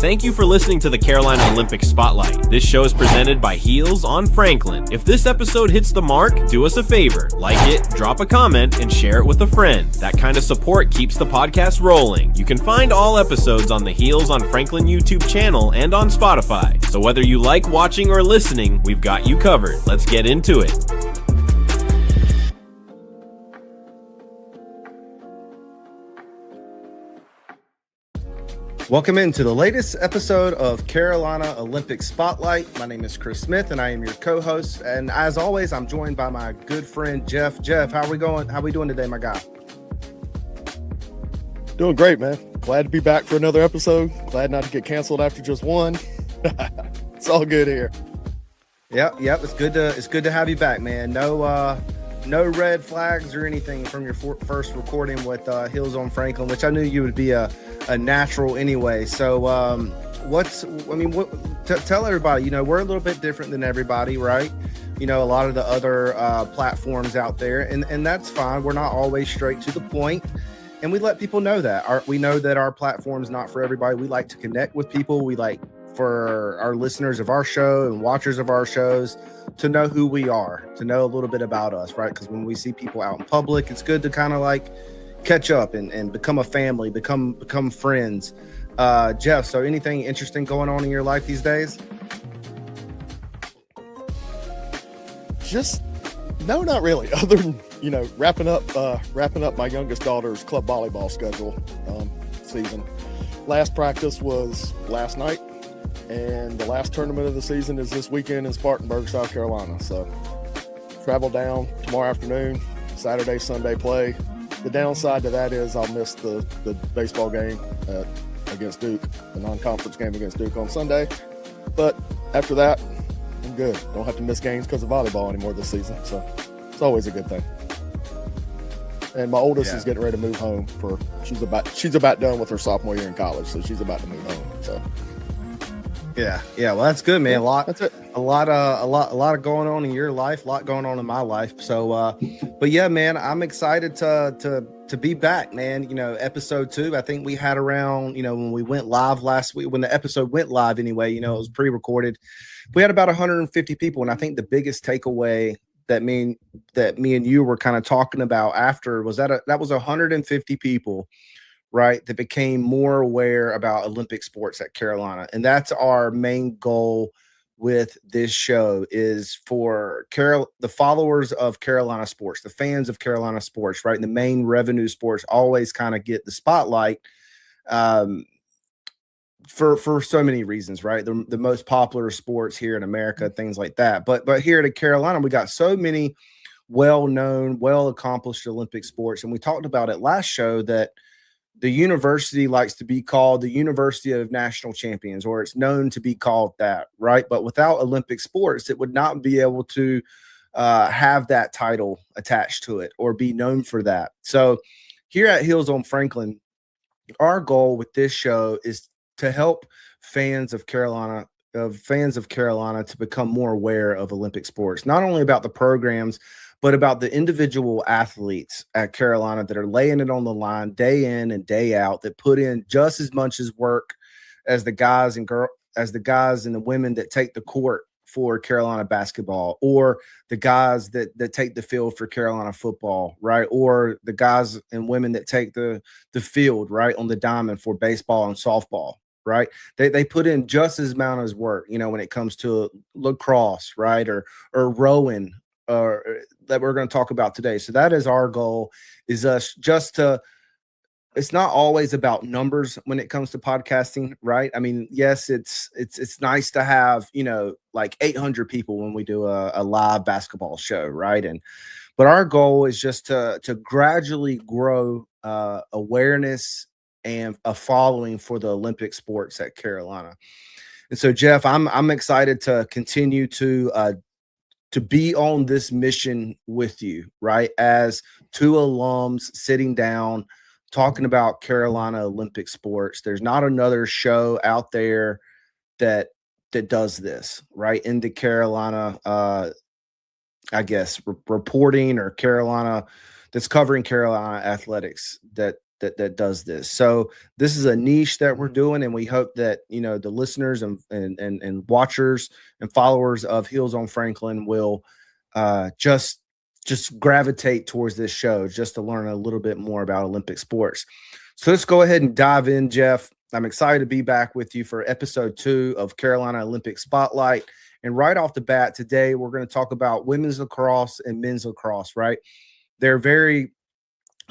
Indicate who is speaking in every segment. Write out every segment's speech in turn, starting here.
Speaker 1: Thank you for listening to the Carolina Olympic Spotlight. This show is presented by Heels on Franklin. If this episode hits the mark, do us a favor, like it, drop a comment, and share it with a friend. That kind of support keeps the podcast rolling. You can find all episodes on the Heels on Franklin YouTube channel and on Spotify. So whether you like watching or listening, we've got you covered. Let's get into it.
Speaker 2: Welcome into the latest episode of Carolina Olympic Spotlight. My name is Chris Smith, and I am your co-host. And as always, I'm joined by my good friend Jeff. Jeff, how are we going? How are we doing today, my guy?
Speaker 3: Doing great, man. Glad to be back for another episode. Glad not to get canceled after just one. It's all good here.
Speaker 2: Yep. It's good to have you back, man. No red flags or anything from your first recording with Heels on Franklin, which I knew you would be a natural anyway. So tell everybody, we're a little bit different than everybody, right? A lot of the other platforms out there, and that's fine. We're not always straight to the point, and we let people know that. We know that our platform's not for everybody. We like to connect with people. We like for our listeners of our show and watchers of our shows to know who we are, to know a little bit about us, right? Because when we see people out in public, it's good to kind of like catch up and become a family, become friends. Jeff, so anything interesting going on in your life these days?
Speaker 3: No, not really. Other than, wrapping up my youngest daughter's club volleyball schedule season. Last practice was last night, and the last tournament of the season is this weekend in Spartanburg, South Carolina. So travel down tomorrow afternoon, Saturday, Sunday play. The downside to that is I'll miss the baseball game against Duke, the non-conference game against Duke on Sunday. But after that, I'm good. Don't have to miss games because of volleyball anymore this season. So it's always a good thing. And my oldest is getting ready to move home she's about done with her sophomore year in college, so she's about to move home. So
Speaker 2: yeah. Well, that's good, man.
Speaker 3: That's it.
Speaker 2: A lot of going on in your life, a lot going on in my life. So, but yeah, man, I'm excited to be back, man. Episode 2, I think we had around, when we went live last week, when the episode went live anyway, it was pre-recorded. We had about 150 people. And I think the biggest takeaway that me and you were kind of talking about after was that was 150 people, right, that became more aware about Olympic sports at Carolina. And that's our main goal with this show, is for the followers of Carolina sports, the fans of Carolina sports, right? The main revenue sports always kind of get the spotlight for so many reasons, right? The most popular sports here in America, things like that. But here at Carolina, we got so many well-known, well-accomplished Olympic sports. And we talked about it last show that the university likes to be called the University of National Champions, or it's known to be called that, right? But without Olympic sports, it would not be able to have that title attached to it or be known for that. So here at Heels on Franklin, our goal with this show is to help fans of Carolina to become more aware of Olympic sports, not only about the programs, but about the individual athletes at Carolina that are laying it on the line day in and day out, that put in just as much as work as the guys and the women that take the court for Carolina basketball, or the guys that take the field for Carolina football, right? Or the guys and women that take the field, right, on the diamond for baseball and softball, right? They put in just as amount as work, when it comes to lacrosse, right? Or rowing, that we're going to talk about today. So that is our goal, is us just to, it's not always about numbers when it comes to podcasting, right? I mean, yes, it's nice to have, like 800 people when we do a live basketball show, right? But our goal is just to gradually grow awareness and a following for the Olympic sports at Carolina. And so, Jeff, I'm excited to continue to be on this mission with you, right? As two alums sitting down, talking about Carolina Olympic sports. There's not another show out there that does this, right? In the Carolina, reporting, or Carolina, that's covering Carolina athletics, that that does this. So this is a niche that we're doing, and we hope that the listeners and watchers and followers of Heels on Franklin will just gravitate towards this show just to learn a little bit more about Olympic sports. So let's go ahead and dive in, Jeff. I'm excited to be back with you for episode 2 of Carolina Olympic Spotlight. And right off the bat today, we're going to talk about women's lacrosse and men's lacrosse, right? They're very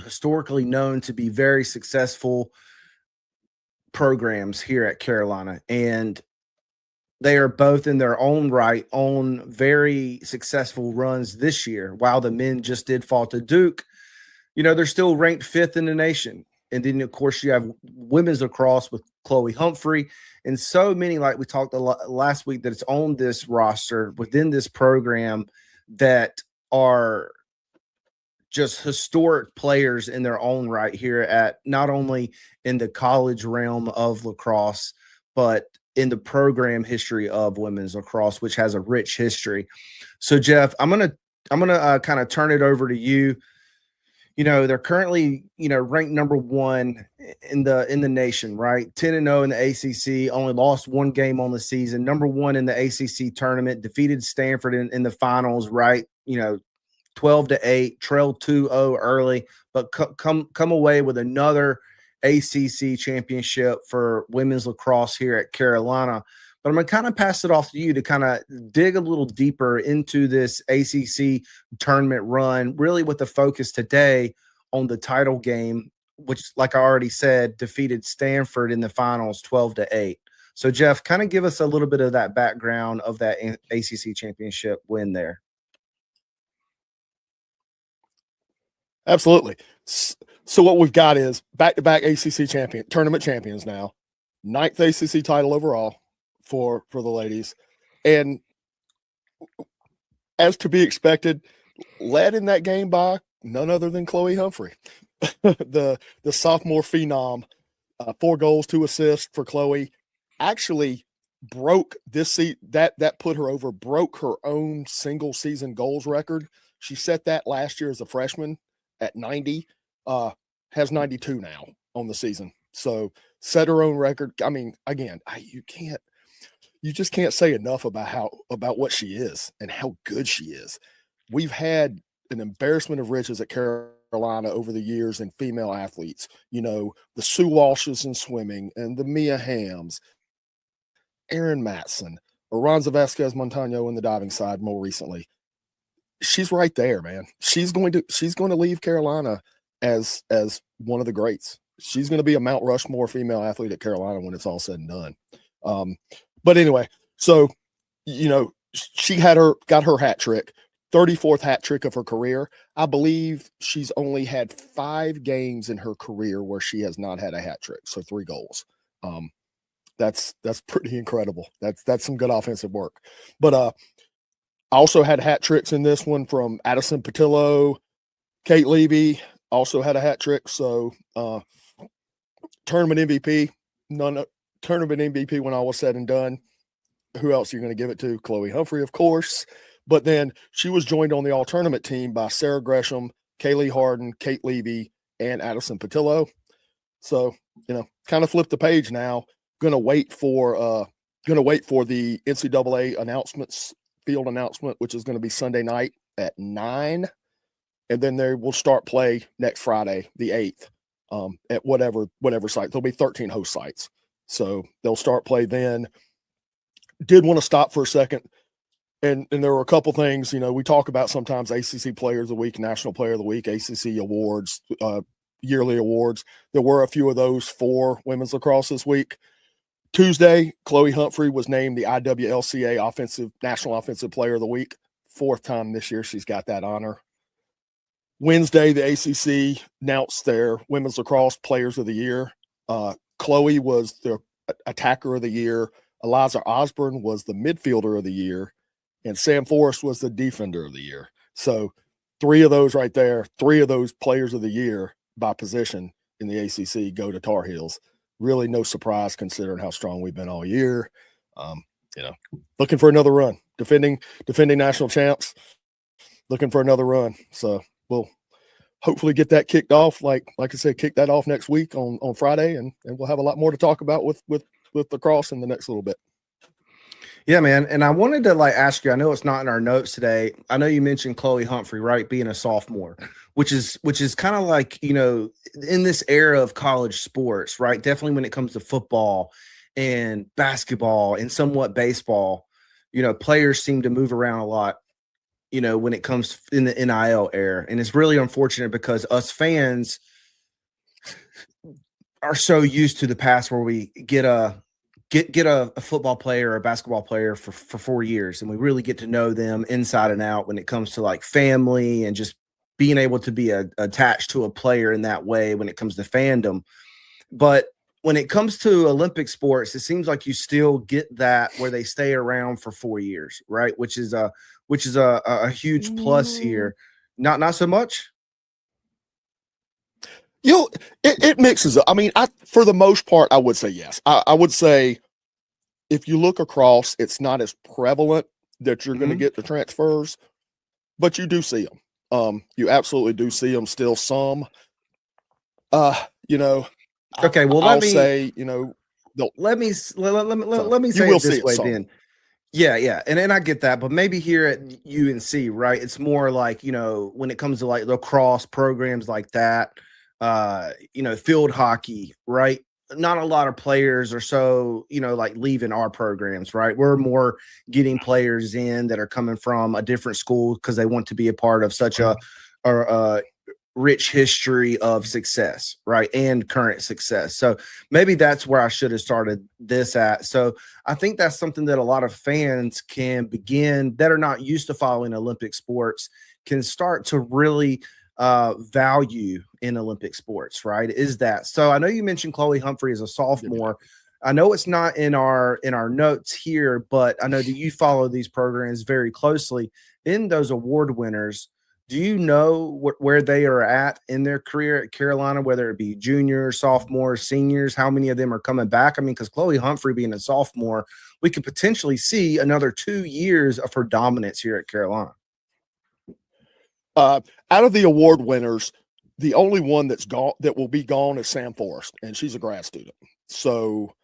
Speaker 2: historically known to be very successful programs here at Carolina. And they are both in their own right on very successful runs this year. While the men just did fall to Duke, they're still ranked 5th in the nation. And then, of course, you have women's lacrosse with Chloe Humphrey and so many, like we talked last week, that it's on this roster within this program that are just historic players in their own right here at not only in the college realm of lacrosse, but in the program history of women's lacrosse, which has a rich history. So, Jeff, I'm gonna kind of turn it over to you. They're currently, ranked number 1 in the nation, right? 10-0 in the ACC, only lost 1 game on the season. Number 1 in the ACC tournament, defeated Stanford in the finals, right? 12-8, trailed 2-0 early, but come away with another ACC championship for women's lacrosse here at Carolina. But I'm going to kind of pass it off to you to kind of dig a little deeper into this ACC tournament run, really with the focus today on the title game, which, like I already said, defeated Stanford in the finals 12-8. So, Jeff, kind of give us a little bit of that background of that ACC championship win there.
Speaker 3: Absolutely. So what we've got is back-to-back ACC tournament champions now, 9th ACC title overall for the ladies, and as to be expected, led in that game by none other than Chloe Humphrey, the sophomore phenom. 4 goals, 2 assists for Chloe. Actually broke that put her over, broke her own single season goals record. She set that last year as a freshman at 90, has 92 now on the season. So set her own record. I mean, again, you just can't say enough about what she is and how good she is. We've had an embarrassment of riches at Carolina over the years in female athletes. The Sue Walshes in swimming and the Mia Hams, Erin Matson, Aranza Vasquez Montano in the diving side more recently. She's right there, man. She's going to leave Carolina as one of the greats. She's going to be a Mount Rushmore female athlete at Carolina when it's all said and done. But anyway, so she got her hat trick, 34th hat trick of her career. I believe she's only had 5 games in her career where she has not had a hat trick, so 3 goals. That's pretty incredible. That's some good offensive work. But I also had hat tricks in this one from Addison Patillo, Kate Levy also had a hat trick. So tournament MVP, tournament MVP when all was said and done. Who else are you going to give it to? Chloe Humphrey, of course. But then she was joined on the all-tournament team by Sarah Gresham, Kaylee Harden, Kate Levy, and Addison Patillo. So, kind of flip the page now. Going to wait for the NCAA field announcement, which is going to be Sunday night at 9. And then they will start play next Friday, the 8th, at whatever site. There'll be 13 host sites. So they'll start play then. Did want to stop for a second. And there were a couple things, we talk about sometimes ACC Player of the Week, National Player of the Week, ACC awards, yearly awards. There were a few of those for women's lacrosse this week. Tuesday, Chloe Humphrey was named the IWLCA National Offensive Player of the Week. 4th time this year she's got that honor. Wednesday, the ACC announced their Women's Lacrosse Players of the Year. Chloe was the Attacker of the Year. Eliza Osborne was the Midfielder of the Year. And Sam Forrest was the Defender of the Year. So 3 of those right there, 3 of those Players of the Year by position in the ACC go to Tar Heels. Really no surprise considering how strong we've been all year. Looking for another run. Defending national champs, looking for another run. So hopefully get that kicked off. Like I said, kick that off next week on Friday, and we'll have a lot more to talk about with lacrosse in the next little bit.
Speaker 2: Yeah, man. And I wanted to ask you, I know it's not in our notes today. I know you mentioned Chloe Humphrey, right? Being a sophomore, which is kind of like, in this era of college sports, right? Definitely when it comes to football and basketball and somewhat baseball, players seem to move around a lot, when it comes in the NIL era. And it's really unfortunate because us fans are so used to the past where we get a football player or a basketball player for 4 years, and we really get to know them inside and out when it comes to family and just being able to be attached to a player in that way when it comes to fandom. But when it comes to Olympic sports, it seems like you still get that where they stay around for 4 years, right? Which is a huge plus here. Not so much.
Speaker 3: It mixes up. I mean, for the most part, I would say yes. I would say if you look across, it's not as prevalent that you're going to get the transfers, but you do see them. You absolutely do see them still. Some,
Speaker 2: Okay, well,
Speaker 3: let me say say
Speaker 2: it this way then. Yeah, and I get that, but maybe here at UNC, right? It's more like when it comes to lacrosse programs like that, field hockey, right? Not a lot of players are so leaving our programs, right? We're more getting players in that are coming from a different school because they want to be a part of such a rich history of success, right? And current success. So maybe that's where I should have started this at. So I think that's something that a lot of fans can begin that are not used to following Olympic sports can start to really value in Olympic sports, right? Is that so? I know you mentioned Chloe Humphrey as a sophomore. I know it's not in our notes here, but I know that you follow these programs very closely. In those award winners, do you know where they are at in their career at Carolina, whether it be juniors, sophomores, seniors? How many of them are coming back? I mean, because Chloe Humphrey being a sophomore, we could potentially see another 2 years of her dominance here at Carolina.
Speaker 3: Out of the award winners, the only one that will be gone is Sam Forrest, and she's a grad student. So,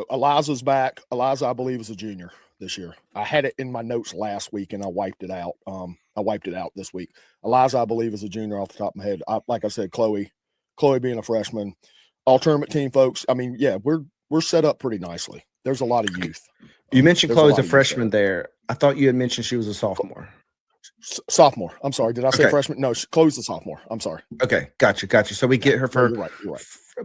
Speaker 3: Eliza's back. Eliza, I believe, is a junior this year. I had it in my notes last week, and I wiped it out. I wiped it out this week. Eliza, I believe, is a junior off the top of my head. Like I said, Chloe being a freshman. All tournament team folks. I mean, yeah, we're set up pretty nicely. There's a lot of youth.
Speaker 2: You mentioned Chloe's a freshman there. I thought you had mentioned she was a sophomore.
Speaker 3: Sophomore. I'm sorry. Did I say freshman? No, Chloe's a sophomore. I'm sorry.
Speaker 2: Okay. Gotcha. So we get her for
Speaker 3: you're right.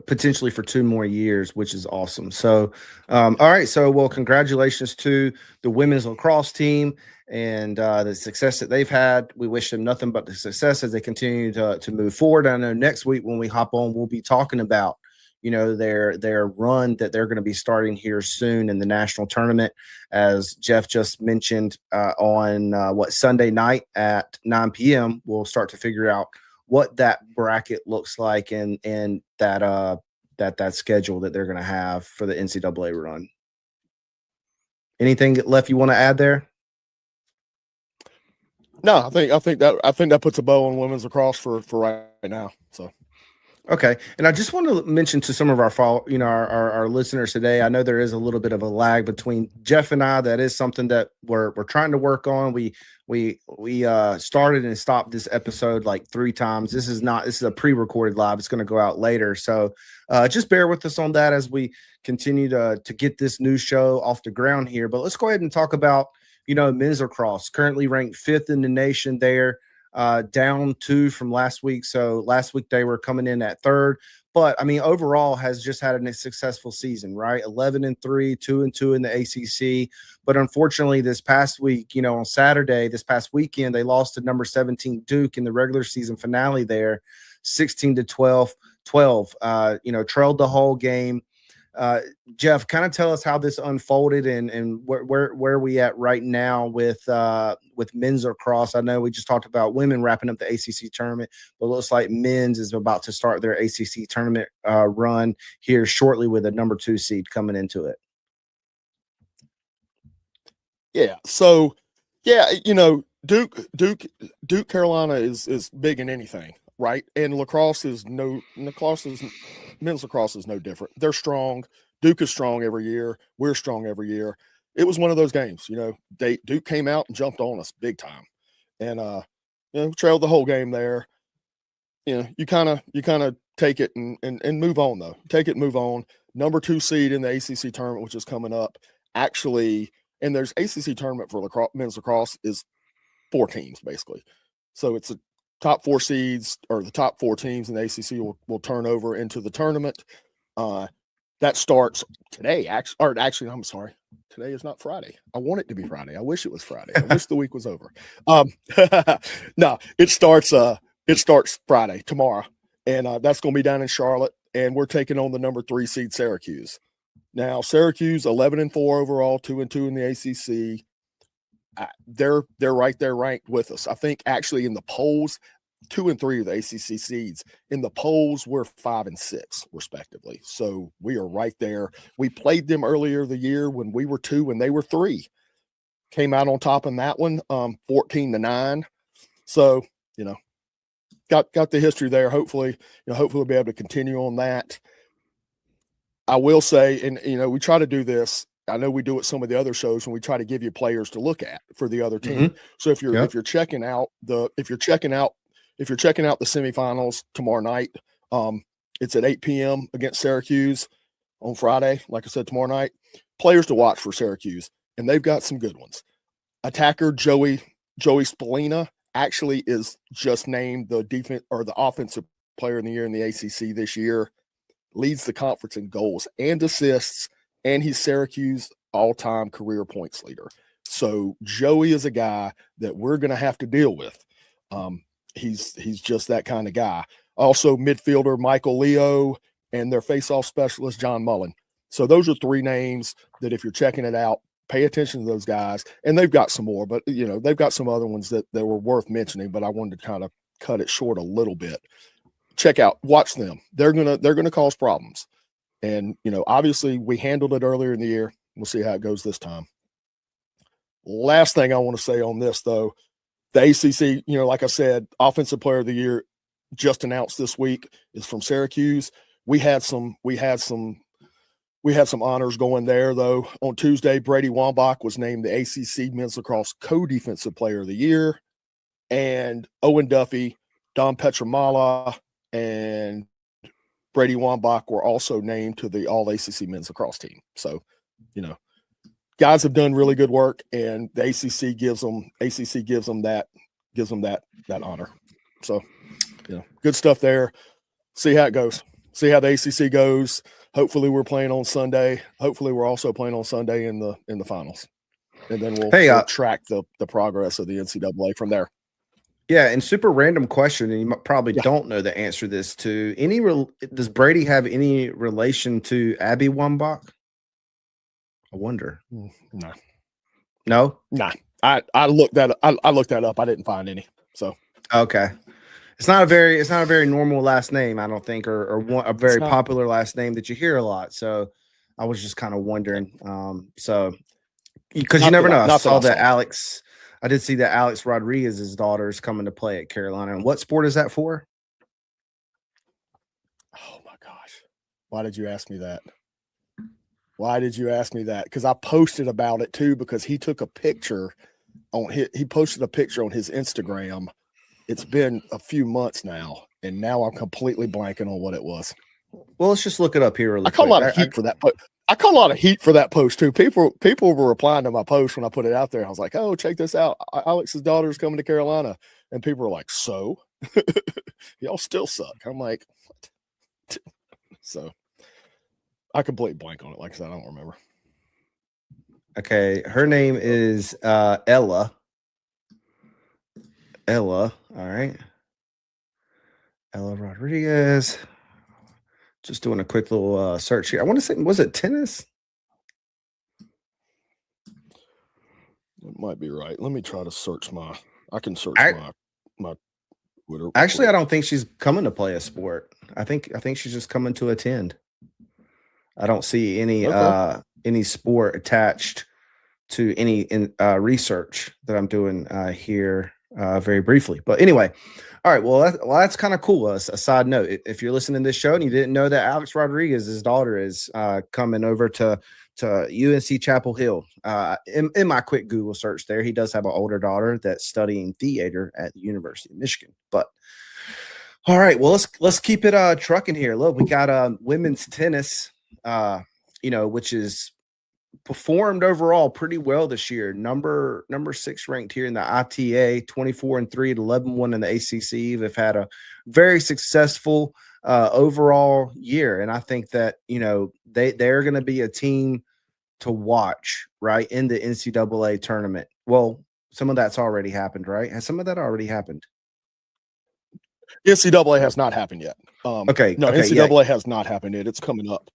Speaker 2: Potentially for 2 more years, which is awesome. So, all right. So, well, congratulations to the women's lacrosse team and the success that they've had. We wish them nothing but the success as they continue to move forward. I know next week when we hop on, we'll be talking about their run that they're going to be starting here soon in the national tournament, as Jeff just mentioned on Sunday night at 9 p.m. We'll start to figure out what that bracket looks like and that schedule that they're going to have for the NCAA run. Anything left you want to add there?
Speaker 3: No, I think that puts a bow on women's lacrosse for right now. So.
Speaker 2: Okay. And I just want to mention to some of our listeners today, I know there is a little bit of a lag between Jeff and I. That is something that we're trying to work on. We started and stopped this episode like 3 times. This is a pre-recorded live. It's going to go out later. So just bear with us on that as we continue to get this new show off the ground here. But let's go ahead and talk about, men's lacrosse, currently ranked 5th in the nation there. Down 2 from last week. So last week they were coming in at 3rd, but I mean, overall has just had a successful season, right? 11-3, 2-2 in the ACC. But unfortunately this past week, on Saturday, this past weekend, they lost to number 17 Duke in the regular season finale there, 16-12, trailed the whole game. Jeff, kind of tell us how this unfolded and where we at right now with men's lacrosse. I know we just talked about women wrapping up the ACC tournament, but it looks like men's is about to start their ACC tournament run here shortly with a number 2 seed coming into it.
Speaker 3: Yeah. So, yeah, Duke Carolina is big in anything, right? And men's lacrosse is no different. They're strong. Duke is strong every year. We're strong every year. It was one of those games, Duke came out and jumped on us big time, and trailed the whole game there. You kind of take it and move on though. Take it and move on. Number 2 seed in the ACC tournament, which is coming up, actually, and there's ACC tournament for men's lacrosse is 4 teams basically. So it's a top 4 seeds, or the top 4 teams in the ACC will turn over into the tournament. That starts today. Actually, I'm sorry. Today is not Friday. I want it to be Friday. I wish it was Friday. I wish the week was over. No, it starts Friday, tomorrow. And that's going to be down in Charlotte. And we're taking on the number 3 seed Syracuse. Now, Syracuse, 11-4 overall, 2-2 in the ACC. They're right there ranked with us. I think actually in the polls, 2 and 3 of the ACC seeds. In the polls, we're 5 and 6 respectively. So we are right there. We played them earlier the year when we were 2 and they were 3. Came out on top in that one, 14-9. So got the history there. Hopefully we'll be able to continue on that. I will say, and we try to do this. I know we do it some of the other shows when we try to give you players to look at for the other team. Mm-hmm. So if you're checking out the semifinals tomorrow night, it's at 8 p.m. against Syracuse on Friday. Like I said, tomorrow night, players to watch for Syracuse, and they've got some good ones. Attacker Joey Spallina actually is just named the defense or the offensive player of the year in the ACC this year. Leads the conference in goals and assists, and he's Syracuse all-time career points leader. So Joey is a guy that we're going to have to deal with. He's just that kind of guy. Also, midfielder Michael Leo and their face-off specialist John Mullen. So those are 3 names that if you're checking it out, pay attention to those guys. And they've got some more, but they've got some other ones that were worth mentioning. But I wanted to kind of cut it short a little bit. Watch them. They're gonna cause problems. And obviously we handled it earlier in the year. We'll see how it goes this time. Last thing I want to say on this though, the ACC, like I said, offensive player of the year just announced this week is from Syracuse. We had some honors going there though. On Tuesday, Brady Wambach was named the ACC men's lacrosse co-defensive player of the year, and Owen Duffy, Don Petramala, and Brady Wambach were also named to the All-ACC men's lacrosse team. So, guys have done really good work, and the ACC gives them that honor. So, good stuff there. See how it goes. See how the ACC goes. Hopefully, we're playing on Sunday. Hopefully, we're also playing on Sunday in the finals, and then we'll track the progress of the NCAA from there.
Speaker 2: Yeah, and super random question, and you probably don't know the answer to this. Does Brady have any relation to Abby Wambach? I wonder. No.
Speaker 3: Nah. I looked that up. I didn't find any. So
Speaker 2: okay, it's not a very normal last name, I don't think, or a very popular last name that you hear a lot. So I was just kind of wondering. So because you never know. I did see that Alex Rodriguez's daughter is coming to play at Carolina. And what sport is that for?
Speaker 3: Oh my gosh. Why did you ask me that? Because I posted about it too, because he took a picture he posted a picture on his Instagram. It's been a few months now, and now I'm completely blanking on what it was.
Speaker 2: Well, let's just look it up here really quick.
Speaker 3: I call a lot of heat for that. I call a lot of heat for that post too. People were replying to my post when I put it out there. I was like, "Oh, check this out! Alex's daughter is coming to Carolina," and people were like, "So, y'all still suck." I'm like, "What?" So, I completely blank on it. Like I said, I don't remember.
Speaker 2: Okay, her name is Ella. All right, Ella Rodriguez. Just doing a quick little search here. I want to say, was it tennis?
Speaker 3: It might be right. Let me try to search my Twitter.
Speaker 2: Actually, I don't think she's coming to play a sport. I think she's just coming to attend. I don't see any sport attached to any research that I'm doing here very briefly. But anyway, all right. Well, that's kind of cool. A side note: if you're listening to this show and you didn't know that Alex Rodriguez, his daughter, is coming over to UNC Chapel Hill. In my quick Google search, there he does have an older daughter that's studying theater at the University of Michigan. But all right, well let's keep it trucking here. Look, we got women's tennis, which is performed overall pretty well this year. Number 6 ranked here in the ITA, 24-3 at 11-1 in the ACC. They've had a very successful overall year, and I think that they're going to be a team to watch right in the NCAA tournament. Well, some of that's already happened, right? Has some of that already happened?
Speaker 3: NCAA has not happened yet. NCAA has not happened yet. It's coming up.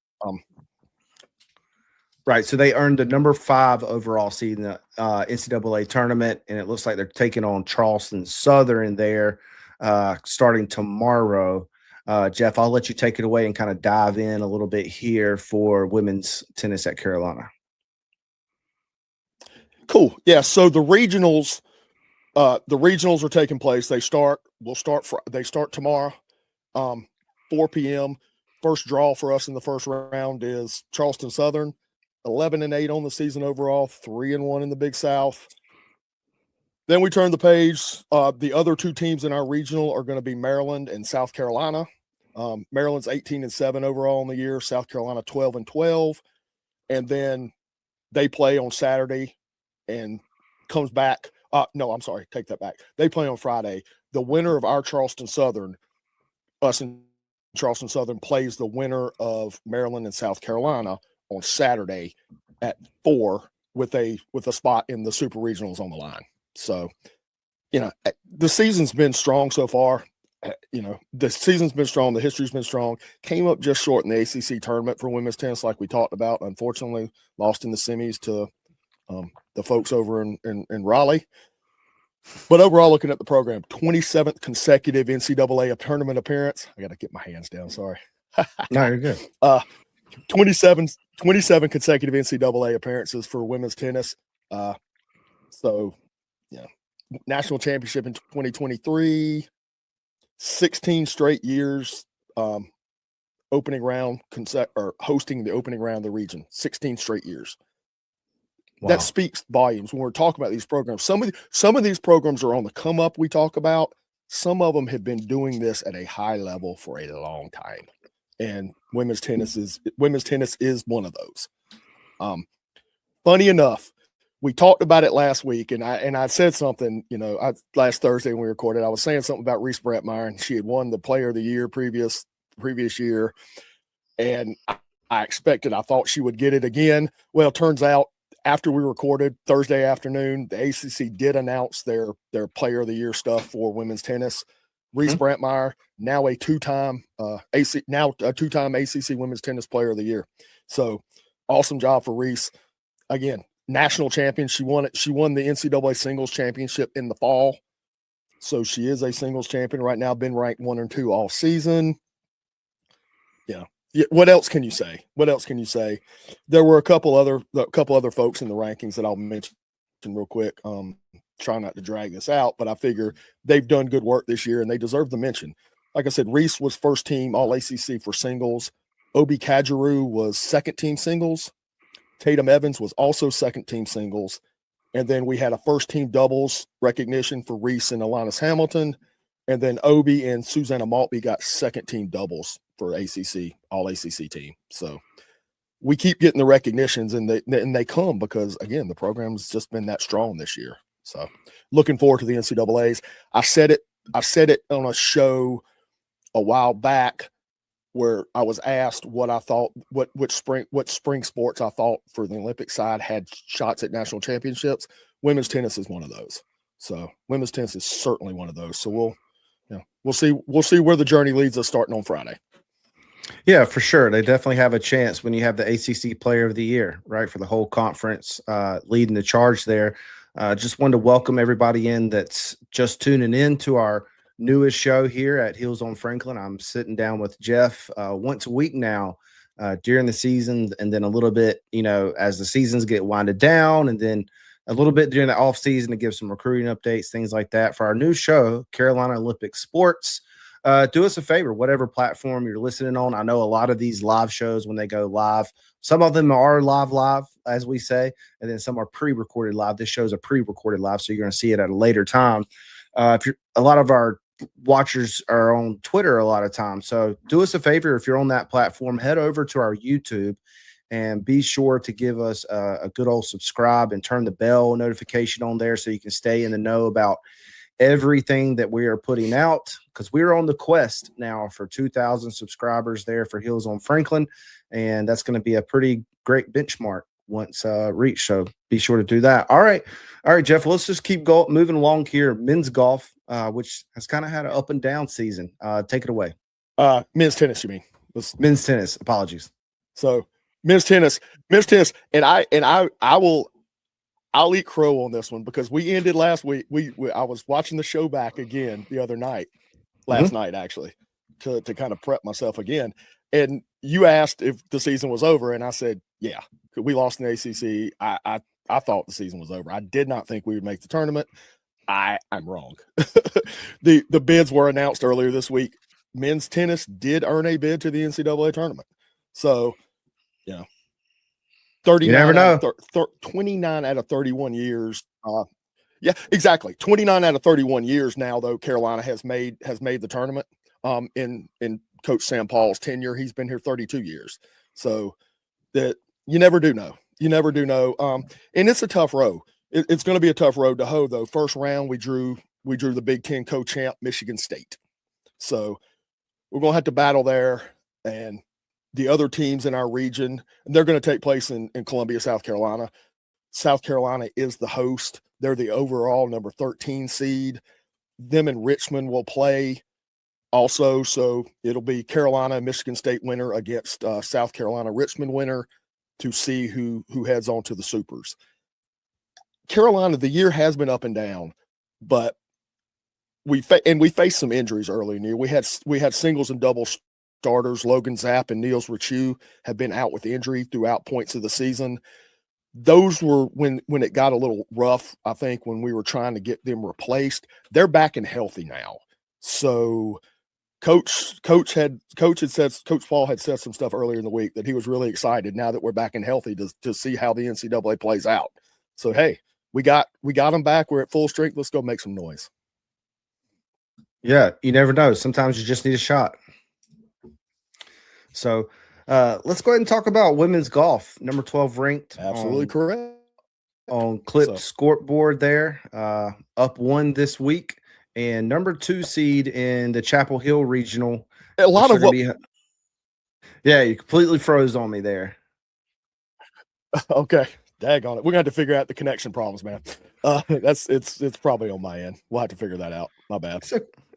Speaker 2: Right, so they earned the number 5 overall seed in the NCAA tournament, and it looks like they're taking on Charleston Southern there starting tomorrow. Jeff, I'll let you take it away and kind of dive in a little bit here for women's tennis at Carolina.
Speaker 3: Cool. Yeah, so the regionals are taking place. They start tomorrow, 4 p.m. First draw for us in the first round is Charleston Southern. 11-8 on the season overall, 3-1 in the Big South. Then we turn the page. The other 2 teams in our regional are going to be Maryland and South Carolina. Maryland's 18-7 overall in the year. South Carolina 12-12, and then they play on Saturday and comes back. No, I'm sorry, take that back. They play on Friday. The winner of our Charleston Southern, us and Charleston Southern, plays the winner of Maryland and South Carolina on Saturday at 4 with a spot in the super regionals on the line. So, the season's been strong so far. The season's been strong. The history's been strong. Came up just short in the ACC tournament for women's tennis, like we talked about. Unfortunately, lost in the semis to the folks over in Raleigh. But overall, looking at the program, 27th consecutive NCAA tournament appearance. I got to get my hands down. Sorry.
Speaker 2: No, you're good.
Speaker 3: 27 consecutive NCAA appearances for women's tennis. National championship in 2023, 16 straight years opening round hosting the opening round of the region, 16 straight years. Wow. That speaks volumes when we're talking about these programs. Some of these programs are on the come up we talk about. Some of them have been doing this at a high level for a long time. And women's tennis is one of those. Funny enough, we talked about it last week, and I said something. Last Thursday when we recorded, I was saying something about Reese Bretmeyer, and she had won the Player of the Year previous year, and I thought she would get it again. Well, it turns out after we recorded Thursday afternoon, the ACC did announce their Player of the Year stuff for women's tennis. Reese Brantmeyer, now a two-time ACC Women's Tennis Player of the Year. So awesome job for Reese. Again, national champion. She won it. She won the NCAA singles championship in the fall. So she is a singles champion right now, been ranked 1 and 2 all season. Yeah. What else can you say? There were a couple other folks in the rankings that I'll mention real quick. Try not to drag this out, but I figure they've done good work this year and they deserve the mention. Like I said, Reese was first team all ACC for singles. Obi Kajiru was second team singles. Tatum Evans was also second team singles. And then we had a first team doubles recognition for Reese and Alanis Hamilton. And then Obi and Susanna Maltby got second team doubles for ACC, all ACC team. So we keep getting the recognitions and they come because, again, the program's just been that strong this year. So looking forward to the NCAAs. I said it on a show a while back where I was asked what I thought, what spring sports I thought for the Olympic side had shots at national championships. Women's tennis is one of those. So women's tennis is certainly one of those. So we'll see where the journey leads us starting on Friday.
Speaker 2: Yeah, for sure. They definitely have a chance when you have the ACC Player of the Year, right, for the whole conference leading the charge there. Just wanted to welcome everybody in that's just tuning in to our newest show here at Heels on Franklin. I'm sitting down with Jeff once a week now during the season, and then a little bit, as the seasons get winded down, and then a little bit during the off season to give some recruiting updates, things like that. For our new show, Carolina Olympic Sports, do us a favor, whatever platform you're listening on. I know a lot of these live shows, when they go live, some of them are live, as we say, and then some are pre-recorded live. This show's a pre-recorded live, so you're going to see it at a later time. If you're, a lot of our watchers are on Twitter a lot of times, so do us a favor. If you're on that platform, head over to our YouTube and be sure to give us a good old subscribe and turn the bell notification on there so you can stay in the know about everything that we are putting out, because we're on the quest now for 2,000 subscribers there for Heels on Franklin, and that's going to be a pretty great benchmark once reached. So be sure to do that. All right, Jeff. Let's just keep moving along here. Men's golf, which has kind of had an up and down season. Take it away.
Speaker 3: Men's tennis, you mean?
Speaker 2: Men's tennis. Apologies.
Speaker 3: So men's tennis, and I'll eat crow on this one because we ended last week. I was watching the show back again the other night, last night actually, to kind of prep myself again. And you asked if the season was over, and I said, yeah, we lost in the ACC. I thought the season was over. I did not think we would make the tournament. I'm wrong. The bids were announced earlier this week. Men's tennis did earn a bid to the NCAA tournament. So, 39
Speaker 2: you never know.
Speaker 3: 29 out of 31 years. Yeah, exactly. 29 out of 31 years now, though, Carolina has made the tournament. In Coach Sam Paul's tenure, he's been here 32 years. So that you never do know. And it's a tough road. It's going to be a tough road to hoe, though. First round, we drew the Big Ten co-champ Michigan State. So we're going to have to battle there. And the other teams in our region, they're going to take place in Columbia, South Carolina. South Carolina is the host. They're the overall number 13 seed. Them and Richmond will play also. So it'll be Carolina, Michigan State winner against South Carolina, Richmond winner to see who heads on to the Supers. Carolina, the year has been up and down, but we faced some injuries early in the year. We had singles and doubles starters. Logan Zapp and Niels Richu have been out with injury throughout points of the season. Those were when it got a little rough, I think, when we were trying to get them replaced. They're back and healthy now. So Coach Paul had said some stuff earlier in the week that he was really excited now that we're back and healthy to see how the NCAA plays out. So, hey, we got them back. We're at full strength. Let's go make some noise.
Speaker 2: Yeah, you never know. Sometimes you just need a shot. So let's go ahead and talk about women's golf. Number 12 ranked.
Speaker 3: Absolutely correct.
Speaker 2: On Clip scoreboard there. Up 1 this week. And number 2 seed in the Chapel Hill Regional.
Speaker 3: A lot of what...
Speaker 2: Yeah, you completely froze on me there.
Speaker 3: Okay. Daggone it. We're going to have to figure out the connection problems, man. It's probably on my end. We'll have to figure that out. My bad.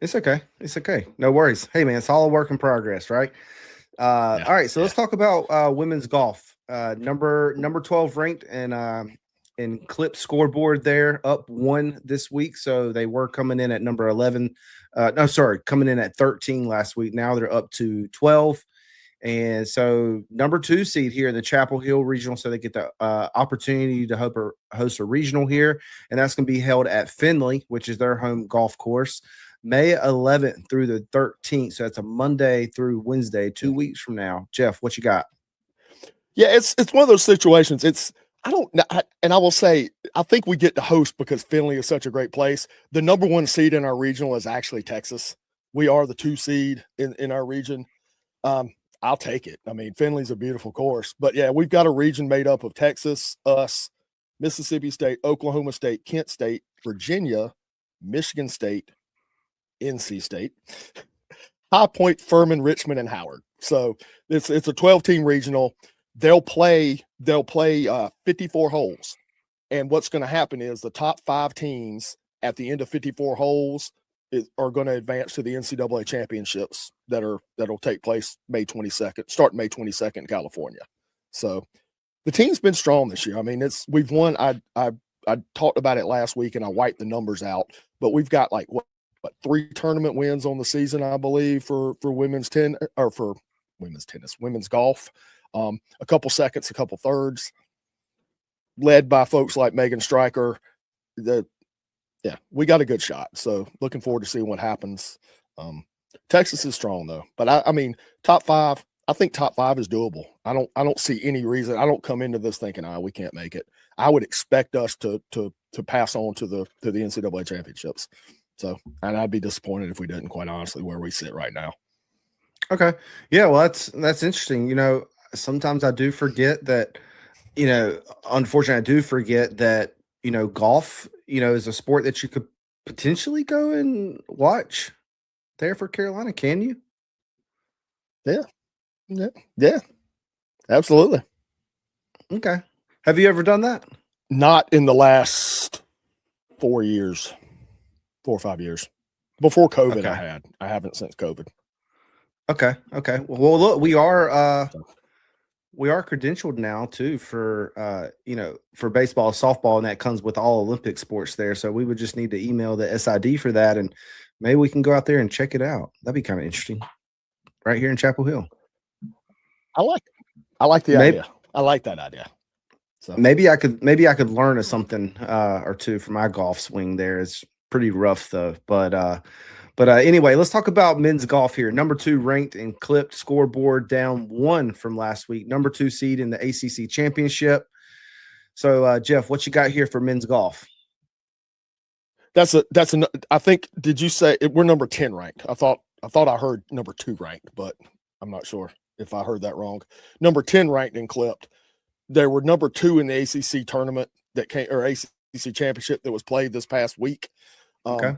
Speaker 2: It's okay. It's okay. No worries. Hey, man, it's all a work in progress, right? All right, so let's talk about women's golf. Number 12 ranked and in Clip scoreboard there, up 1 this week. So they were coming in at number 11. Coming in at 13 last week. Now they're up to 12. And so number 2 seed here in the Chapel Hill Regional. So they get the opportunity to host a regional here. And that's going to be held at Findlay, which is their home golf course, May 11th through the 13th. So that's a Monday through Wednesday, 2 weeks from now. Jeff, what you got?
Speaker 3: Yeah, it's one of those situations. I will say, I think we get to host because Findlay is such a great place. The number 1 seed in our regional is actually Texas. We are the 2 seed in our region. I'll take it. I mean, Findlay's a beautiful course. But, yeah, we've got a region made up of Texas, us, Mississippi State, Oklahoma State, Kent State, Virginia, Michigan State, NC State, High Point, Furman, Richmond, and Howard. So it's a 12-team regional. They'll play 54 holes. And what's going to happen is the top 5 teams at the end of 54 holes are going to advance to the NCAA championships that'll take place starting May 22nd in California. So the team's been strong this year. I mean, we've won. I talked about it last week and I wiped the numbers out, but we've got like 3 tournament wins on the season, I believe, for women's 10 or for women's golf. A couple seconds, a couple thirds, led by folks like Megan Stryker. We got a good shot. So looking forward to seeing what happens. Texas is strong though, but I mean, top 5. I think top 5 is doable. I don't see any reason. I don't come into this thinking, we can't make it. I would expect us to pass on to the NCAA championships. So, and I'd be disappointed if we didn't, quite honestly, where we sit right now.
Speaker 2: Okay. Yeah. Well, that's interesting. Sometimes I do forget that, unfortunately, I do forget that, golf, is a sport that you could potentially go and watch there for Carolina. Can you?
Speaker 3: Yeah. Absolutely.
Speaker 2: Okay. Have you ever done that?
Speaker 3: Not in the last 4 or 5 years. Before COVID, okay. I haven't since COVID.
Speaker 2: Okay. Well, look, we are credentialed now too for for baseball, softball, and that comes with all Olympic sports there. So we would just need to email the SID for that, and maybe we can go out there and check it out. That'd be kind of interesting, right here in Chapel Hill.
Speaker 3: I like the idea. I like that idea. So
Speaker 2: maybe I could learn something or two for my golf swing there. It's pretty rough though, but anyway, let's talk about men's golf here. Number 2 ranked and clipped, scoreboard down 1 from last week. Number 2 seed in the ACC championship. So Jeff, what you got here for men's golf?
Speaker 3: I think, did you say we're number 10 ranked? I thought I heard number 2 ranked, but I'm not sure if I heard that wrong. Number 10 ranked and clipped. There were number 2 in the ACC tournament that came, or ACC championship that was played this past week.
Speaker 2: Okay.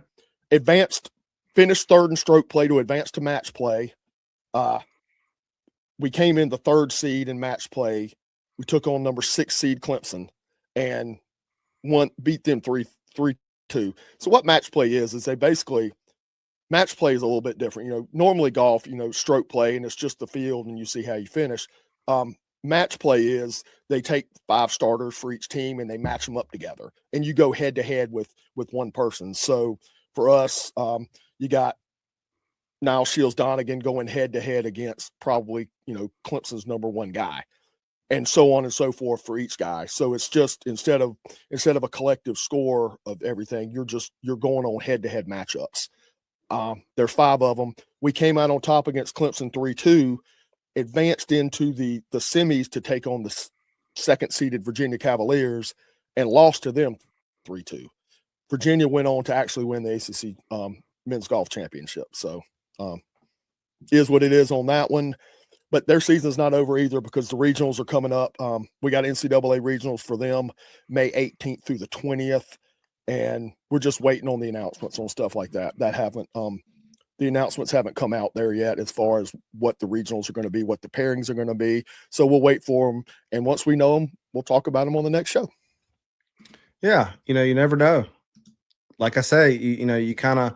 Speaker 3: Finished 3rd in stroke play to advance to match play. We came in the 3rd seed in match play. We took on number 6 seed Clemson and beat them 3-2. So what match play is they basically, match play is a little bit different. Normally golf, stroke play and it's just the field and you see how you finish. Match play is they take 5 starters for each team and they match them up together and you go head to head with one person. So for us, you got Niall Shields Donegan going head to head against probably, Clemson's number 1 guy, and so on and so forth for each guy. So it's just instead of a collective score of everything, you're going on head to head matchups. There's 5 of them. We came out on top against Clemson 3-2, advanced into the semis to take on the 2nd seeded Virginia Cavaliers and lost to them 3-2. Virginia went on to actually win the ACC men's golf championship. So is what it is on that one. But their season's not over either because the regionals are coming up. We got NCAA regionals for them May 18th through the 20th. And we're just waiting on the announcements on stuff like that. The announcements haven't come out there yet as far as what the regionals are going to be, what the pairings are going to be. So we'll wait for them. And once we know them, we'll talk about them on the next show.
Speaker 2: Yeah. You never know. Like I say, you kind of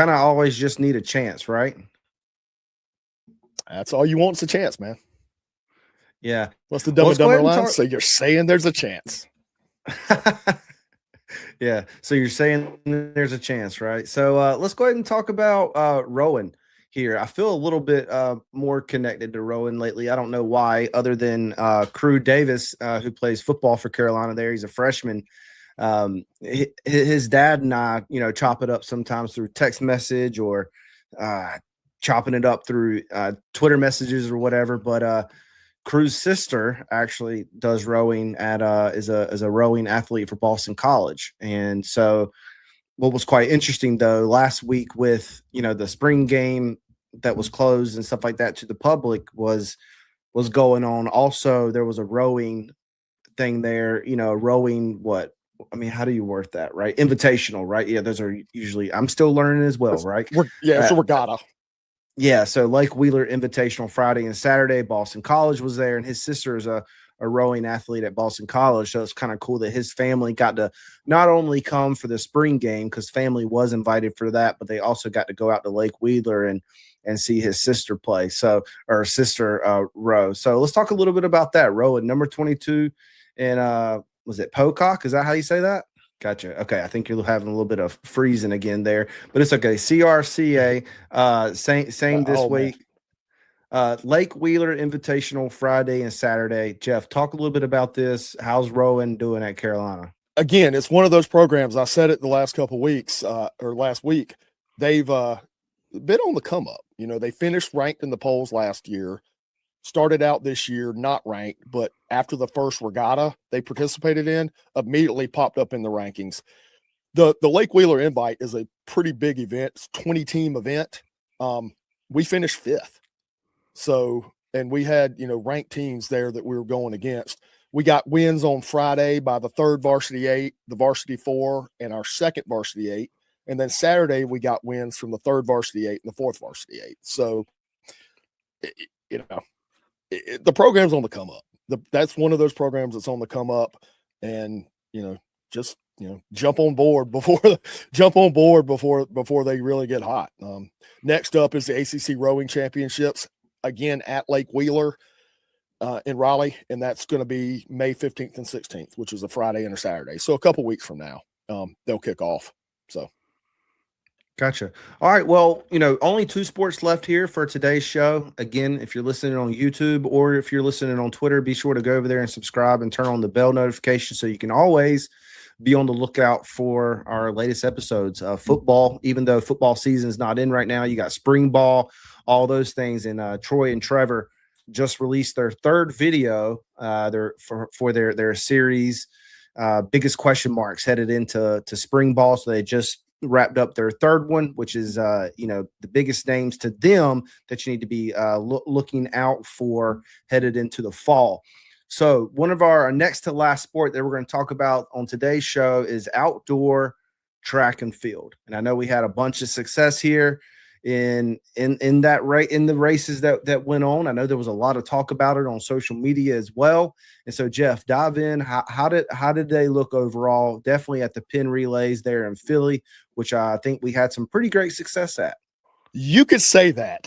Speaker 2: always just need a chance, right?
Speaker 3: That's all you want is a chance, man.
Speaker 2: Yeah.
Speaker 3: What's the Dumb and Dumber line? So you're saying there's a chance.
Speaker 2: Yeah. So you're saying there's a chance, right? So let's go ahead and talk about Rowan here. I feel a little bit more connected to Rowan lately. I don't know why, other than Crew Davis, who plays football for Carolina there. He's a freshman. His dad and I, chop it up sometimes through text message or chopping it up through Twitter messages or whatever. But Crew's sister actually does rowing is a rowing athlete for Boston College. And so what was quite interesting though, last week with, the spring game that was closed and stuff like that to the public was going on. Also, there was a rowing thing there, rowing how do you word that, right? Invitational, right? Yeah, those are usually, I'm still learning as well, right?
Speaker 3: It's a regatta.
Speaker 2: Yeah, so Lake Wheeler Invitational Friday and Saturday. Boston College was there, and his sister is a rowing athlete at Boston College. So it's kind of cool that his family got to not only come for the spring game because family was invited for that, but they also got to go out to Lake Wheeler and see his sister play. So, or sister row. So let's talk a little bit about that. Row at number 22, and was it Pocock? Is that how you say that? Gotcha. Okay, I think you're having a little bit of freezing again there, but it's okay. CRCA, same this week. Lake Wheeler Invitational Friday and Saturday. Jeff, talk a little bit about this. How's Rowan doing at Carolina?
Speaker 3: Again, it's one of those programs. I said it the last couple of weeks, or last week. They've been on the come up. They finished ranked in the polls last year, started out this year not ranked, but after the first regatta they participated in, immediately popped up in the rankings. The Lake Wheeler Invite is a pretty big event. It's a 20-team event. We finished 5th. So, and we had, ranked teams there that we were going against. We got wins on Friday by the 3rd varsity 8, the varsity 4, and our 2nd varsity 8. And then Saturday we got wins from the 3rd varsity 8 and the 4th varsity 8. So, the program's on the come up. That's one of those programs that's on the come up, and just jump on board before they really get hot. Next up is the ACC Rowing Championships, again at Lake Wheeler in Raleigh, and that's going to be May 15th and 16th, which is a Friday and a Saturday. So a couple weeks from now, they'll kick off. So.
Speaker 2: Gotcha. All right. Well, only 2 sports left here for today's show. Again, if you're listening on YouTube or if you're listening on Twitter, be sure to go over there and subscribe and turn on the bell notification so you can always be on the lookout for our latest episodes of football. Even though football season is not in right now, you got spring ball, all those things. And Troy and Trevor just released their 3rd video for their series, biggest question marks headed into spring ball. So they just wrapped up their 3rd one, which is the biggest names to them that you need to be looking out for headed into the fall. So one of our next to last sport that we're going to talk about on today's show is outdoor track and field. And I know we had a bunch of success here in the races that went on. I know there was a lot of talk about it on social media as well. And so Jeff, dive in. How did they look overall? Definitely at the pin relays there in Philly, which I think we had some pretty great success at.
Speaker 3: You could say that.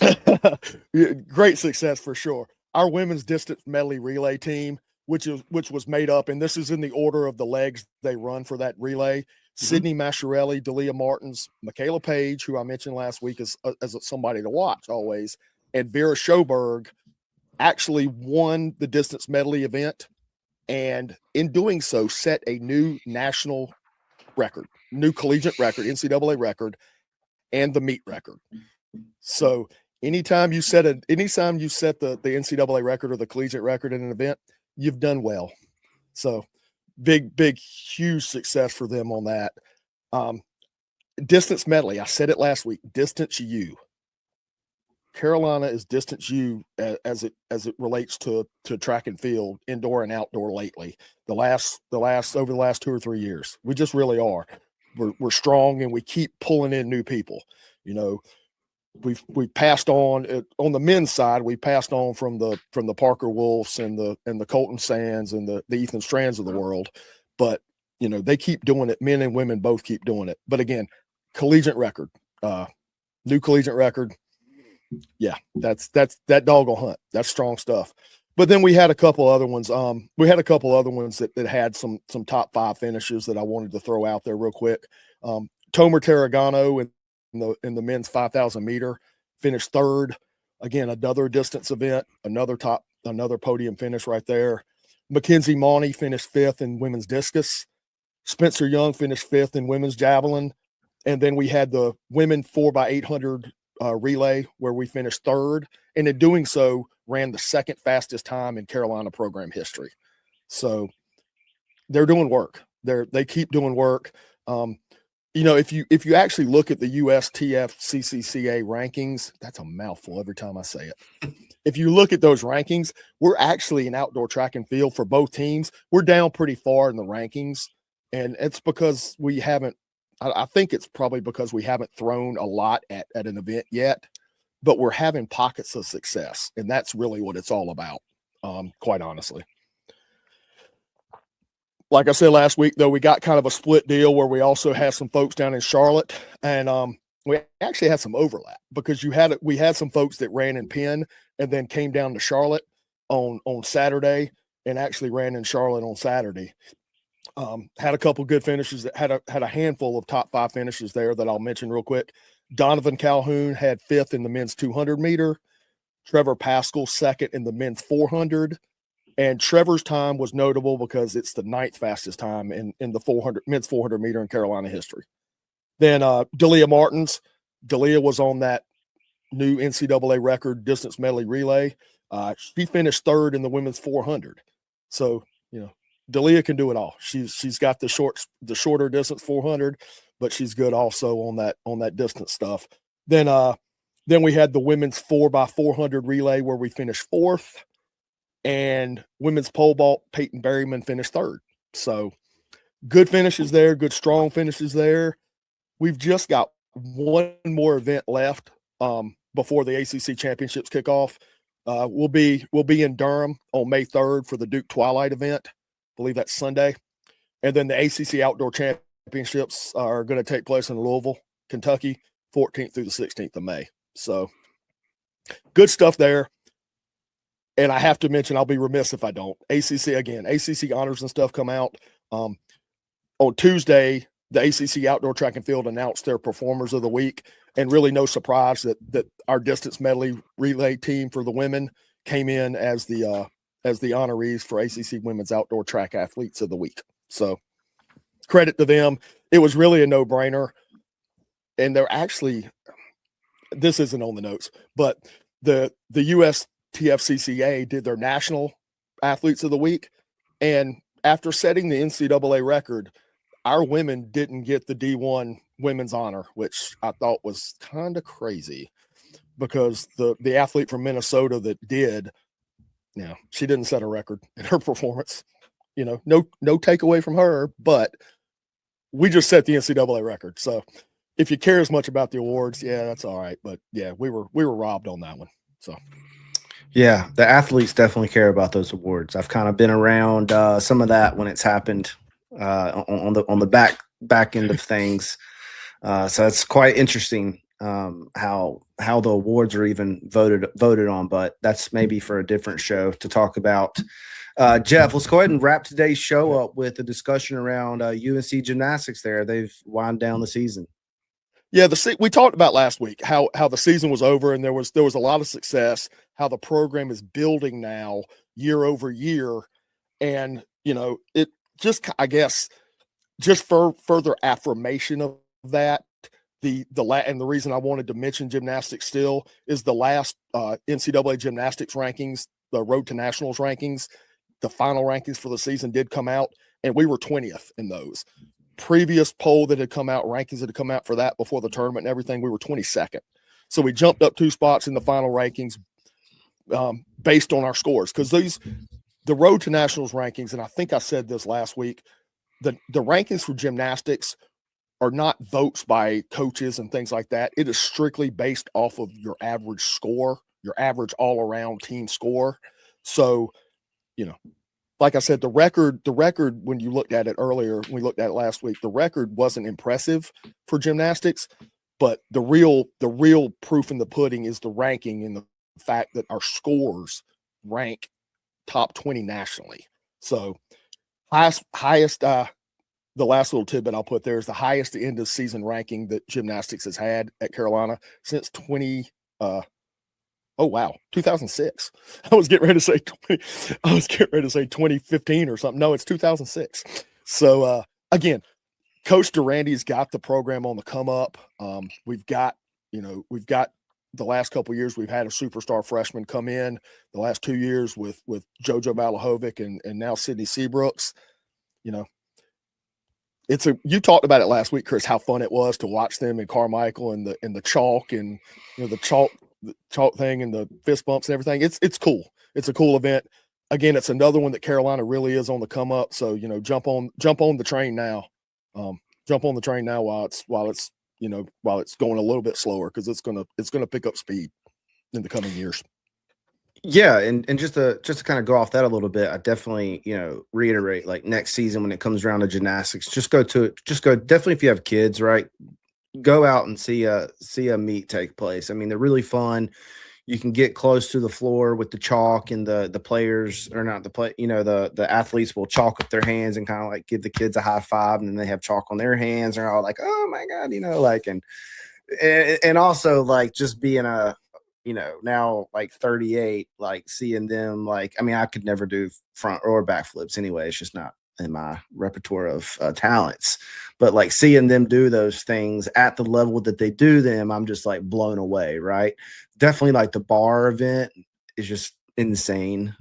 Speaker 3: Great success for sure. Our women's distance medley relay team, which was made up, and this is in the order of the legs they run for that relay. Sydney Masciarelli, Dalia Martins, Michaela Page, who I mentioned last week as somebody to watch always, and Vera Schoberg actually won the distance medley event, and in doing so set a new national record, new collegiate record, NCAA record, and the meet record. So anytime you set the NCAA record or the collegiate record in an event, you've done well. So big, huge success for them on that. Distance medley. I said it last week, distance U. Carolina is distance U as it relates to track and field, indoor and outdoor lately. Over the last 2 or 3 years. We just really are. We're strong, and we keep pulling in new people. We've passed on the men's side. We passed on from the Parker Wolves and the Colton Sands and the Ethan Strands of the world, but they keep doing it. Men and women both keep doing it. But again, collegiate record, new collegiate record. Yeah, that's that dog will hunt. That's strong stuff. But then we had a couple other ones. We had a couple other ones that had some top 5 finishes that I wanted to throw out there real quick. Tomer Tarragano in the men's 5,000 meter finished 3rd. Again, another distance event, another podium finish right there. Mackenzie Mauney finished 5th in women's discus. Spencer Young finished 5th in women's javelin. And then we had the women 4x800 relay where we finished 3rd. And in doing so, ran the 2nd fastest time in Carolina program history. So they're doing work. They keep doing work. If you actually look at the USTF CCCA rankings, that's a mouthful every time I say it. If you look at those rankings, we're actually in outdoor track and field for both teams. We're down pretty far in the rankings, and it's because we haven't. I think it's probably because we haven't thrown a lot at an event yet, but we're having pockets of success, and that's really what it's all about, quite honestly. Like I said last week, though, we got kind of a split deal where we also had some folks down in Charlotte, and we actually had some overlap because we had some folks that ran in Penn and then came down to Charlotte on Saturday and actually ran in Charlotte on Saturday. Had a couple good finishes. Had a handful of top 5 finishes there that I'll mention real quick. Donovan Calhoun had 5th in the men's 200 meter. Trevor Pascal second in the men's 400. And Trevor's time was notable because it's the 9th fastest time in the men's 400 meter in Carolina history. Then Dalia Martins. Dalia was on that new NCAA record distance medley relay. She finished 3rd in the women's 400. So, Dalia can do it all. She's got the shorter distance 400, but she's good also on that distance stuff. Then we had the women's 4x400 relay where we finished 4th, and women's pole vault, Peyton Berryman finished 3rd. So good finishes there, good strong finishes there. We've just got one more event left before the ACC championships kick off. We'll be in Durham on May 3rd for the Duke Twilight event. I believe that's Sunday. And then the ACC Outdoor Championships are going to take place in Louisville, Kentucky, 14th through the 16th of May. So good stuff there. And I have to mention, I'll be remiss if I don't. ACC honors and stuff come out. On Tuesday, the ACC Outdoor Track and Field announced their performers of the week, and really no surprise that our distance medley relay team for the women came in as the honorees for ACC Women's Outdoor Track Athletes of the Week. So credit to them. It was really a no-brainer. And they're actually, this isn't on the notes, but the USTFCCA did their national athletes of the week. And after setting the NCAA record, our women didn't get the D1 women's honor, which I thought was kind of crazy because the athlete from Minnesota that did, she didn't set a record in her performance. No takeaway from her, but we just set the NCAA record. So if you care as much about the awards, that's all right. But yeah, we were robbed on that one. So
Speaker 2: yeah, the athletes definitely care about those awards. I've kind of been around some of that when it's happened on the back end of things. So it's quite interesting how the awards are even voted on, but that's maybe for a different show to talk about. Jeff, let's go ahead and wrap today's show up with a discussion around UNC gymnastics there. They've wound down the season.
Speaker 3: Yeah, we talked about last week how the season was over and there was a lot of success, how the program is building now year over year. And, it just, I guess, just for further affirmation of that, and the reason I wanted to mention gymnastics still is the last NCAA gymnastics rankings, the Road to Nationals rankings, the final rankings for the season did come out, and we were 20th in those. Previous poll that had come out, rankings that had come out for that before the tournament and everything, we were 22nd. So we jumped up 2 spots in the final rankings based on our scores. Because the Road to Nationals rankings, and I think I said this last week, the rankings for gymnastics are not votes by coaches and things like that. It is strictly based off of your average score, your average all-around team score. So, like I said, the record, when you looked at it earlier, we looked at it last week, the record wasn't impressive for gymnastics, but the real proof in the pudding is the ranking and the fact that our scores rank top 20 nationally. So highest, the last little tidbit I'll put there is the highest end of season ranking that gymnastics has had at Carolina since 2006. I was getting ready to say 2015 or something. No, it's 2006. So again, Coach Durandy's got the program on the come up. We've got the last couple of years we've had a superstar freshman come in. The last 2 years with JoJo Malahovic and now Sydney Seabrooks. You talked about it last week, Chris, how fun it was to watch them in Carmichael and the chalk and the chalk thing and the fist bumps and everything. It's cool. It's a cool event. Again, it's another one that Carolina really is on the come up. So, jump on the train now. Jump on the train now while it's going a little bit slower, because it's gonna pick up speed in the coming years.
Speaker 2: Yeah, and just to kind of go off that a little bit, I definitely reiterate, like, next season when it comes around to gymnastics, just go definitely if you have kids, right? Go out and see a meet take place. I mean, they're really fun. You can get close to the floor with the chalk, and the players, or not the play, the athletes will chalk up their hands and kind of like give the kids a high five, and then they have chalk on their hands, and they're all like, oh my God, and also like just being a now like 38, like seeing them, like, I mean, I could never do front or back flips anyway. It's just not in my repertoire of talents, but like seeing them do those things at the level that they do them, I'm just like blown away. Right. Definitely like the bar event is just insane,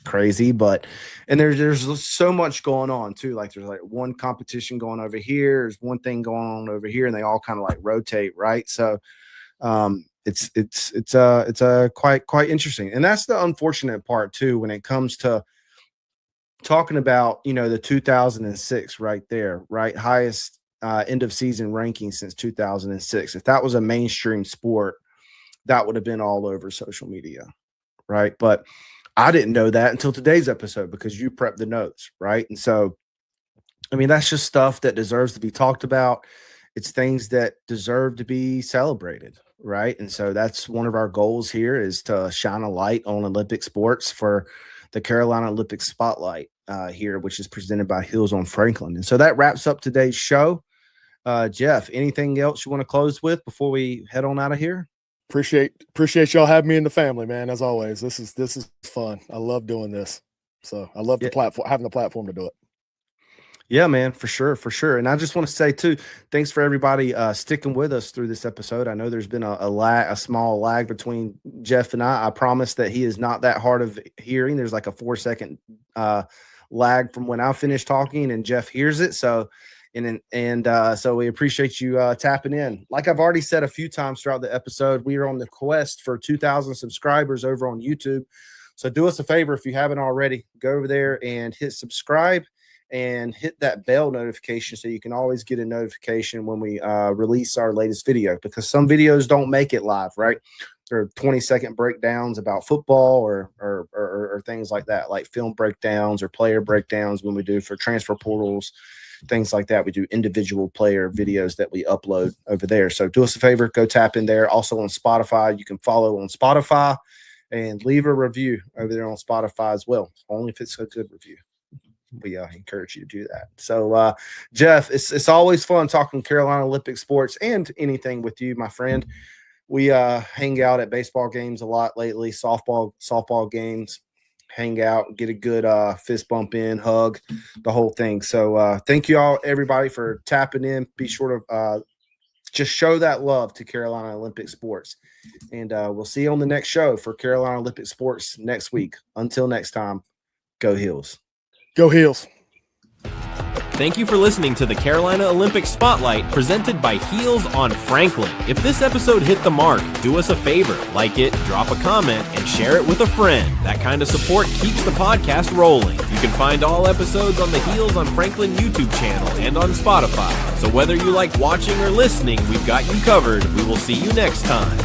Speaker 2: crazy, and there's so much going on too. Like there's like one competition going over here, there's one thing going on over here, and they all kind of like rotate. Right. So, it's quite interesting. And that's the unfortunate part too, when it comes to talking about, the 2006 right there, right? Highest end of season ranking since 2006. If that was a mainstream sport, that would have been all over social media, right? But I didn't know that until today's episode because you prepped the notes, right? And so, I mean, that's just stuff that deserves to be talked about. It's things that deserve to be celebrated, right? And so that's one of our goals here, is to shine a light on Olympic sports for the Carolina Olympic Spotlight here, which is presented by Heels on Franklin. And so that wraps up today's show. Jeff, anything else you want to close with before we head on out of here?
Speaker 3: Appreciate y'all having me in the family, man. As always, this is fun. I love doing this. So I love the platform, having the platform to do it.
Speaker 2: Yeah, man, for sure. And I just want to say too, thanks for everybody sticking with us through this episode. I know there's been a small lag between Jeff and I. I promise that he is not that hard of hearing. There's like a 4-second lag from when I finish talking and Jeff hears it. So, so we appreciate you tapping in. Like I've already said a few times throughout the episode, we are on the quest for 2,000 subscribers over on YouTube. So do us a favor, if you haven't already, go over there and hit subscribe and hit that bell notification so you can always get a notification when we release our latest video, because some videos don't make it live, right? There are 20-second breakdowns about football or things like that, like film breakdowns or player breakdowns when we do for transfer portals, things like that. We do individual player videos that we upload over there. So do us a favor, go tap in there. Also on Spotify, you can follow on Spotify and leave a review over there on Spotify as well, only if it's a good review. We encourage you to do that. So, Jeff, it's always fun talking Carolina Olympic sports and anything with you, my friend. We hang out at baseball games a lot lately, softball games, hang out, get a good fist bump in, hug, the whole thing. So thank you all, everybody, for tapping in. Be sure to just show that love to Carolina Olympic sports. And we'll see you on the next show for Carolina Olympic sports next week. Until next time, go Heels.
Speaker 3: Go Heels.
Speaker 1: Thank you for listening to the Carolina Olympic Spotlight presented by Heels on Franklin. If this episode hit the mark, do us a favor, like it, drop a comment, and share it with a friend. That kind of support keeps the podcast rolling. You can find all episodes on the Heels on Franklin YouTube channel and on Spotify. So whether you like watching or listening, we've got you covered. We will see you next time.